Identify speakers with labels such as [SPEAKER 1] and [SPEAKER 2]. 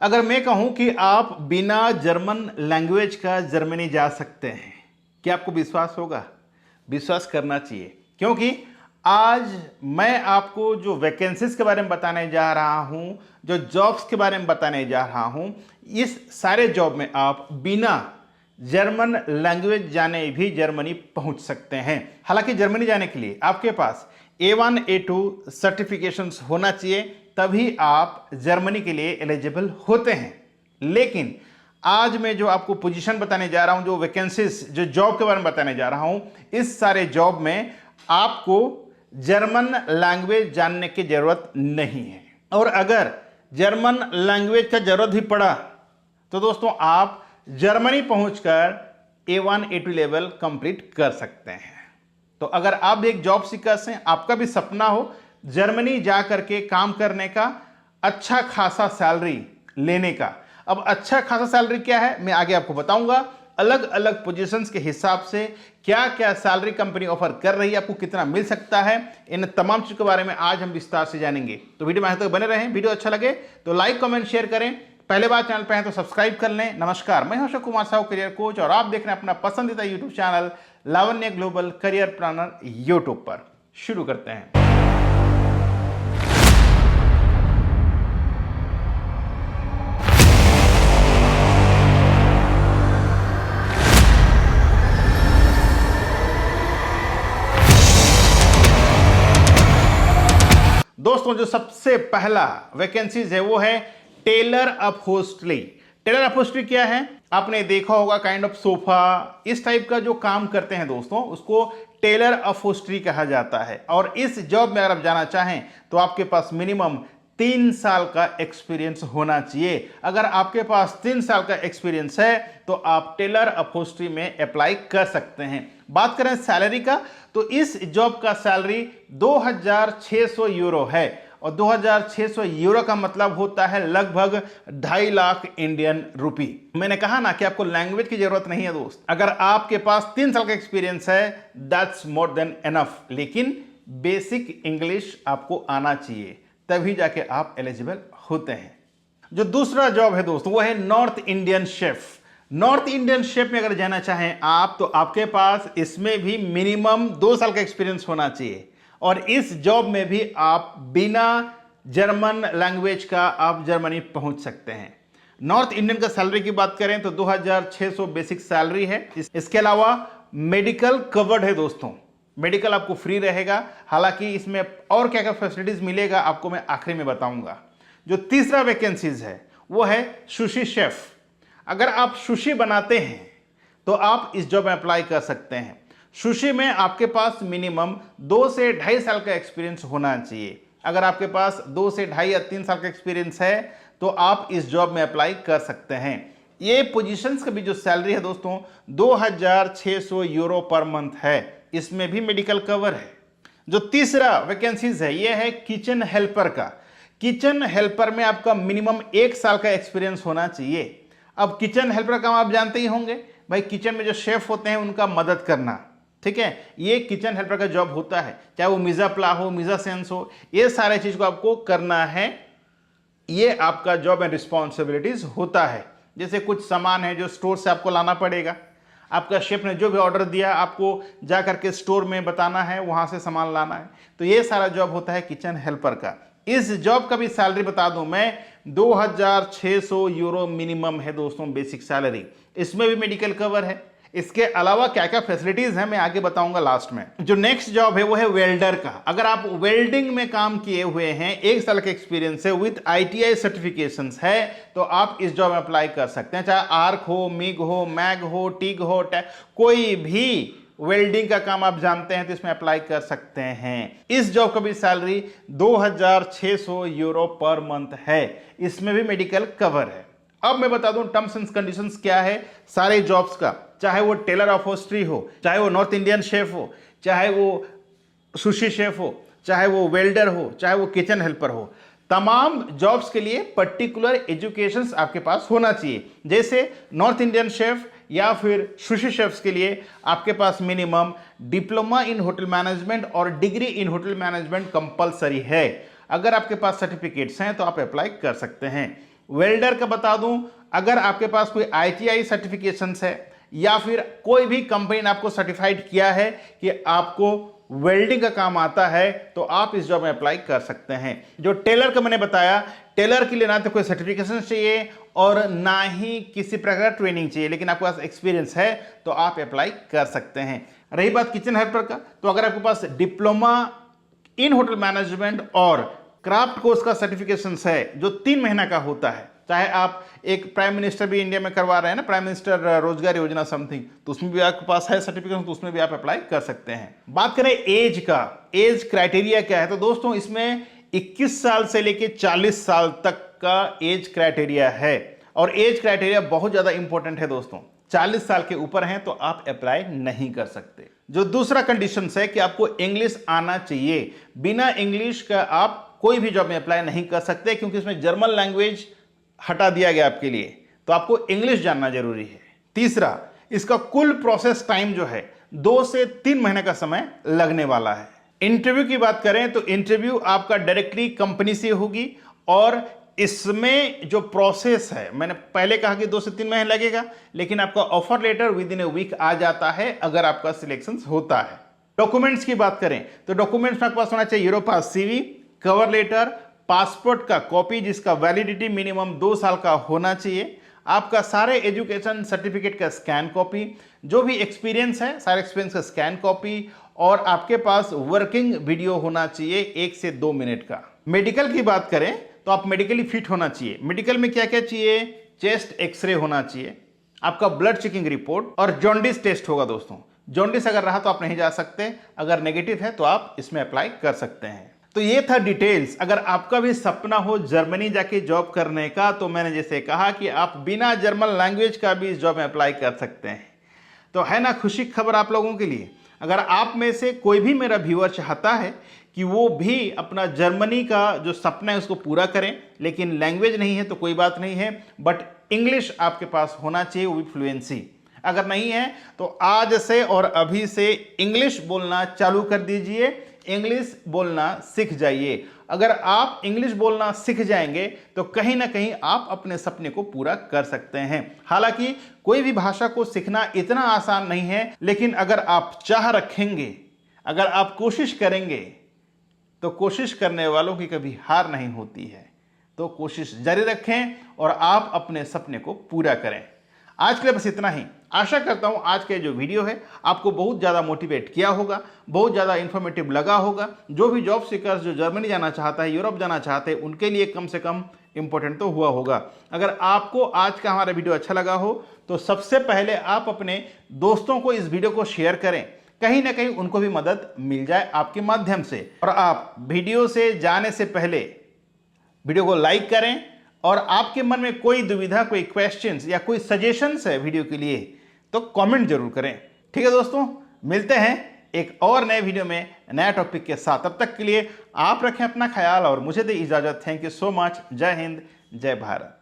[SPEAKER 1] अगर मैं कहूं कि आप बिना जर्मन लैंग्वेज का जर्मनी जा सकते हैं, क्या आपको विश्वास होगा? विश्वास करना चाहिए, क्योंकि आज मैं आपको जो वैकेंसीज के बारे में बताने जा रहा हूं, जो जॉब्स के बारे में बताने जा रहा हूं, इस सारे जॉब में आप बिना जर्मन लैंग्वेज जाने भी जर्मनी पहुंच सकते हैं। हालांकि जर्मनी जाने के लिए आपके पास A1 A2 सर्टिफिकेशंस होना चाहिए, तभी आप जर्मनी के लिए एलिजिबल होते हैं। लेकिन आज मैं जो आपको पोजीशन बताने जा रहा हूं, जो वैकेंसीज, जो जॉब के बारे में बताने जा रहा हूं, इस सारे जॉब में आपको जर्मन लैंग्वेज जानने की जरूरत नहीं है। और अगर जर्मन लैंग्वेज का जरूरत भी पड़ा तो दोस्तों आप जर्मनी पहुंचकर A1 A2 लेवल कंप्लीट कर सकते हैं। तो अगर आप भी एक जॉब सीकर्स हैं, आपका भी सपना हो जर्मनी जा करके काम करने का, अच्छा खासा सैलरी लेने का। अब अच्छा खासा सैलरी क्या है मैं आगे आपको बताऊंगा। अलग अलग पोजीशंस के हिसाब से क्या क्या सैलरी कंपनी ऑफर कर रही है, आपको कितना मिल सकता है, इन तमाम चीजों के बारे में आज हम विस्तार से जानेंगे। तो वीडियो में अंत तक बने रहें। वीडियो अच्छा लगे तो लाइक कमेंट शेयर करें। पहले बार चैनल पे हैं तो सब्सक्राइब कर लें। नमस्कार, मैं हूं अशोक कुमार साहू, करियर कोच, और आप देख रहे हैं अपना पसंदीदा यूट्यूब चैनल लावण्य ग्लोबल करियर प्लानर यूट्यूब पर। शुरू करते हैं। दोस्तों जो सबसे पहला वैकेंसीज है वो है टेलर अपहोस्टरी। टेलर अपहोस्टरी क्या है? आपने देखा होगा, काइंड ऑफ सोफा, इस टाइप का जो काम करते हैं दोस्तों, उसको टेलर अपहोस्टरी कहा जाता है। और इस जॉब में अगर आप जाना चाहें तो आपके पास मिनिमम 3 साल का एक्सपीरियंस होना चाहिए। अगर आपके पास 3 साल का एक्सपीरियंस है तो आप टेलर अपहोस्टरी में अप्लाई कर सकते हैं। बात करें सैलरी का तो इस जॉब का सैलरी 2600 यूरो है, और 2600 यूरो का मतलब होता है लगभग 2.5 लाख इंडियन रुपी। मैंने कहा ना कि आपको लैंग्वेज की जरूरत नहीं है दोस्त। अगर आपके पास 3 साल का एक्सपीरियंस है दैट्स मोर देन एनफ, लेकिन बेसिक इंग्लिश आपको आना चाहिए, तभी जाके आप एलिजिबल होते हैं। जो दूसरा जॉब है दोस्तों वो है north Indian chef. North Indian chef में अगर जाना चाहें आप तो आपके पास इसमें भी मिनिमम 2 साल का एक्सपीरियंस होना चाहिए, और इस जॉब में भी आप बिना जर्मन लैंग्वेज का आप जर्मनी पहुंच सकते हैं। नॉर्थ इंडियन का सैलरी की बात करें तो 2600 बेसिक सैलरी है। इसके अलावा मेडिकल कवर्ड है दोस्तों, मेडिकल आपको फ्री रहेगा। हालांकि इसमें और क्या क्या फैसिलिटीज मिलेगा आपको मैं आखिरी में बताऊंगा। जो तीसरा वैकेंसीज है वो है सुशी शेफ। अगर आप सुशी बनाते हैं तो आप इस जॉब में अप्लाई कर सकते हैं। सुशी में आपके पास मिनिमम 2 से 2.5 साल का एक्सपीरियंस होना चाहिए। अगर आपके पास 2 से 2.5 या 3 साल का एक्सपीरियंस है तो आप इस जॉब में अप्लाई कर सकते हैं। ये पोजीशंस का भी जो सैलरी है दोस्तों 2600 यूरो पर मंथ है। इसमें भी मेडिकल कवर है। जो तीसरा वैकेंसीज है ये है किचन हेल्पर का। किचन हेल्पर में आपका मिनिमम 1 साल का एक्सपीरियंस होना चाहिए। अब किचन हेल्पर का काम आप जानते ही होंगे भाई, किचन में जो शेफ होते हैं उनका मदद करना, ठीक है। ये किचन हेल्पर का जॉब होता है, चाहे वो मिजा प्ला हो, मिजा सेंस हो, ये सारे चीज को आपको करना है। ये आपका जॉब एंड रिस्पॉन्सिबिलिटीज होता है। जैसे कुछ सामान है जो स्टोर से आपको लाना पड़ेगा, आपका शेफ ने जो भी ऑर्डर दिया आपको जा करके स्टोर में बताना है, वहां से सामान लाना है। तो ये सारा जॉब होता है किचन हेल्पर का। इस जॉब का भी सैलरी बता दूं मैं, 2600 यूरो मिनिमम है दोस्तों बेसिक सैलरी। इसमें भी मेडिकल कवर है। इसके अलावा क्या क्या फैसिलिटीज हैं मैं आगे बताऊंगा लास्ट में। जो नेक्स्ट जॉब है वो है वेल्डर का। अगर आप वेल्डिंग में काम किए हुए हैं, 1 साल का एक्सपीरियंस है, विद ITI सर्टिफिकेशंस है, तो आप इस जॉब में अप्लाई कर सकते हैं। चाहे आर्क हो, मिग हो, मैग हो, टिग हो, कोई भी वेल्डिंग का काम आप जानते हैं तो इसमें अप्लाई कर सकते हैं। इस जॉब का भी सैलरी 2600 यूरो पर मंथ है। इसमें भी मेडिकल कवर है। अब मैं बता दूं टर्म्स एंड कंडीशंस क्या है सारे जॉब्स का। चाहे वो टेलर अपहोस्टरी हो, चाहे वो नॉर्थ इंडियन शेफ हो, चाहे वो सुशी शेफ हो, चाहे वो वेल्डर हो, चाहे वो किचन हेल्पर हो, तमाम जॉब्स के लिए पर्टिकुलर एजुकेशंस आपके पास होना चाहिए। जैसे नॉर्थ इंडियन शेफ या फिर सुशी शेफ्स के लिए आपके पास minimum diploma in hotel management और degree in hotel management compulsory है। अगर आपके पास सर्टिफिकेट्स हैं तो आप अप्लाई कर सकते हैं। वेल्डर का बता दूं, अगर आपके पास कोई ITI सर्टिफिकेशंस है या फिर कोई भी कंपनी ने आपको सर्टिफाइड किया है कि आपको वेल्डिंग का काम आता है, तो आप इस जॉब में अप्लाई कर सकते हैं। जो टेलर का मैंने बताया, टेलर के लिए ना तो कोई सर्टिफिकेशन चाहिए और ना ही किसी प्रकार ट्रेनिंग चाहिए, लेकिन आपके पास एक्सपीरियंस है तो आप अप्लाई कर सकते हैं। रही बात किचन हेल्पर का, तो अगर आपके पास डिप्लोमा इन होटल मैनेजमेंट और क्राफ्ट कोर्स का सर्टिफिकेशन है जो 3 महीना का होता है, चाहे आप एक प्राइम मिनिस्टर भी इंडिया में करवा रहे हैं ना, प्राइम मिनिस्टर रोजगार योजना समथिंग, तो उसमें भी आपके पास है सर्टिफिकेशन, तो उसमें भी आप अप्लाई कर सकते हैं। बात करें एज का, एज क्राइटेरिया क्या है, तो दोस्तों इसमें 21 साल से लेकर 40 साल तक का एज क्राइटेरिया है और एज क्राइटेरिया बहुत ज्यादा इंपॉर्टेंट है दोस्तों। 40 साल के ऊपर हैं तो आप अप्लाई नहीं कर सकते। जो दूसरा कंडीशन है कि आपको इंग्लिश आना चाहिए, बिना इंग्लिश का आप कोई भी जॉब में अप्लाई नहीं कर सकते, क्योंकि इसमें जर्मन लैंग्वेज हटा दिया गया आपके लिए, तो आपको इंग्लिश जानना जरूरी है। तीसरा, इसका कुल प्रोसेस टाइम जो है 2 से 3 महीने का समय लगने वाला है। इंटरव्यू की बात करें तो इंटरव्यू आपका डायरेक्टली कंपनी से होगी और इसमें जो प्रोसेस है, मैंने पहले कहा कि 2 से 3 महीने लगेगा, लेकिन आपका offer letter within a week आ जाता है अगर आपका सिलेक्शन होता है। डॉक्यूमेंट्स की बात करें तो डॉक्यूमेंट्स में आपके पास होना चाहिए Europass CV, cover letter, passport का कॉपी जिसका वैलिडिटी मिनिमम 2 साल का होना चाहिए, आपका सारे एजुकेशन सर्टिफिकेट का स्कैन कॉपी, जो भी एक्सपीरियंस है सारे एक्सपीरियंस का स्कैन कॉपी, और आपके पास वर्किंग वीडियो होना चाहिए 1 से 2 मिनट का। मेडिकल की बात करें तो आप मेडिकली फिट होना चाहिए। मेडिकल में क्या क्या चाहिए, चेस्ट एक्सरे होना चाहिए, आपका ब्लड चेकिंग रिपोर्ट और जॉन्डिस टेस्ट होगा दोस्तों। जॉन्डिस अगर रहा तो आप नहीं जा सकते, अगर नेगेटिव है तो आप इसमें अप्लाई कर सकते हैं। तो ये था डिटेल्स। अगर आपका भी सपना हो जर्मनी जाके जॉब करने का, तो मैंने जैसे कहा कि आप बिना जर्मन लैंग्वेज का भी इस जॉब में अप्लाई कर सकते हैं। तो है ना खुशी खबर आप लोगों के लिए। अगर आप में से कोई भी मेरा व्यूअर चाहता है कि वो भी अपना जर्मनी का जो सपना है उसको पूरा करें, लेकिन लैंग्वेज नहीं है तो कोई बात नहीं है, बट इंग्लिश आपके पास होना चाहिए, वो भी फ्लुएंसी। अगर नहीं है तो आज से और अभी से इंग्लिश बोलना चालू कर दीजिए, इंग्लिश बोलना सीख जाइए। अगर आप इंग्लिश बोलना सीख जाएंगे तो कहीं ना कहीं आप अपने सपने को पूरा कर सकते हैं। हालांकि कोई भी भाषा को सीखना इतना आसान नहीं है, लेकिन अगर आप चाह रखेंगे, अगर आप कोशिश करेंगे, तो कोशिश करने वालों की कभी हार नहीं होती है। तो कोशिश जारी रखें और आप अपने सपने को पूरा करें। आज के लिए बस इतना ही। आशा करता हूं आज के जो वीडियो है आपको बहुत ज़्यादा मोटिवेट किया होगा, बहुत ज़्यादा इन्फॉर्मेटिव लगा होगा। जो भी जॉब सीकर्स जो जर्मनी जाना चाहता है, यूरोप जाना चाहते हैं, उनके लिए कम से कम इंपॉर्टेंट तो हुआ होगा। अगर आपको आज का हमारा वीडियो अच्छा लगा हो तो सबसे पहले आप अपने दोस्तों को इस वीडियो को शेयर करें, कहीं ना कहीं उनको भी मदद मिल जाए आपके माध्यम से। और आप वीडियो से जाने से पहले वीडियो को लाइक करें, और आपके मन में कोई दुविधा, कोई क्वेश्चंस या कोई सजेशंस है वीडियो के लिए तो कमेंट जरूर करें। ठीक है दोस्तों, मिलते हैं एक और नए वीडियो में नया टॉपिक के साथ। तब तक के लिए आप रखें अपना ख्याल और मुझे दें इजाजत। Thank you so much. जय हिंद, जय भारत।